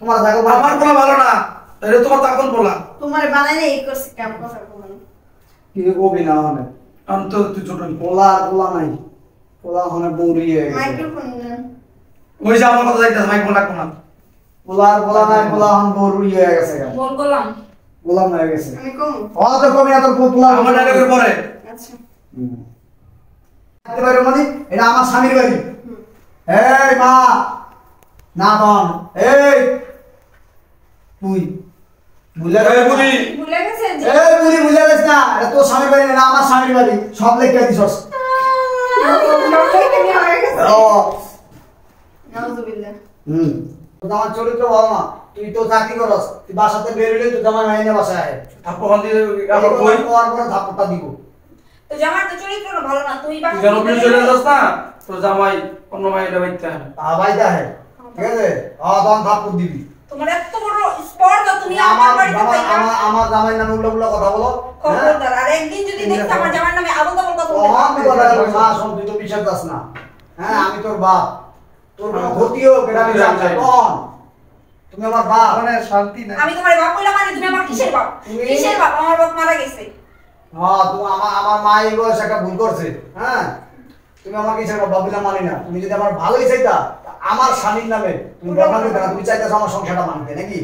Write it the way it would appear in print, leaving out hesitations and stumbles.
তোমার ছাগল আমার পোলা ভালো না, এটা তোমার তখন পোলা। তোমার বানাই না এই করছে কেমন কথা বলেন কি কবি না মানে আমি তো তুই ছোট পোলা পোলা নাই, পোলা হনে বৌরি হয়ে গেছে। মাইক্রোফোন নেন ওই যে আমার কথা যাইতেছে, মাইক বলা কোনা পোলা পোলা নাই, পোলা হন বৌরি হয়ে গেছে। বল বললাম গোলাম হয়ে গেছে। আমি কম অত কবি না তোর পোলা আমার ডায়লগের পরে। আচ্ছা থাকতে পারো মানে এটা আমার স্বামীর বাড়ি। এই মা না বন, এই তুই বুঝলে এই বুড়ি, ভুলে গেছেন যে এই বুড়ি বুঝলে গেছ না, এটা তোর স্বামীর বাড়ি না, আমার স্বামীর বাড়ি। সব লেখা দিছস। ও নাউজুবিল্লাহ তোর আমার চরিত্র ভালো না, তুই তো চাকরি করস, তুই বাসাতে বের হইলে তুই জামাই মাইনে বাসায় আয়। থাপ্পড় খান দিয়ে আমরা কই পর পর ধাপটা দিব। তো জামার তো চরিত্র না ভালো না তুই তুই যেন বিয়ে চলে যাস না, তোর জামাই অন্য মাইটা বাইতে হয়। আবাই দেয় ঠিক আছে, তখন ধাপড় দিবি। তোমার এত বড় স্পর্ধা তুমি আমার বাড়িতে পাইলা আমার জামাই নামে উল্টো উল্টো কথা বলো। খবরদার আর একদিন যদি দেখতে আমার জামার নামে আবল তাবল কথা আমি কথা বলি, মা শোন, তুই তো বিশ্বাস দাস না। হ্যাঁ আমি তোর বাপ, তোর কোনো ক্ষতি হোক এটা আমি জানি না। কোন তুমি আমার বাপ, মানে শান্তি নাই। আমি তোমার বাপ কইলা মানে তুমি আমার কিসের বাপ কিসের বাপ আমার বাপ মারা গেছে হ্যাঁ তুমি আমার মা এই বয়সে একটা ভুল করছে। হ্যাঁ তুমি আমার কিসের বাপ বলে মানি না। তুমি যদি আমার ভালোই চাইতা, আমার স্বামীর নামে তুমি বদনাম দিতে না, তুমি চাইতেছো আমার সংসারটা মানতে নাকি?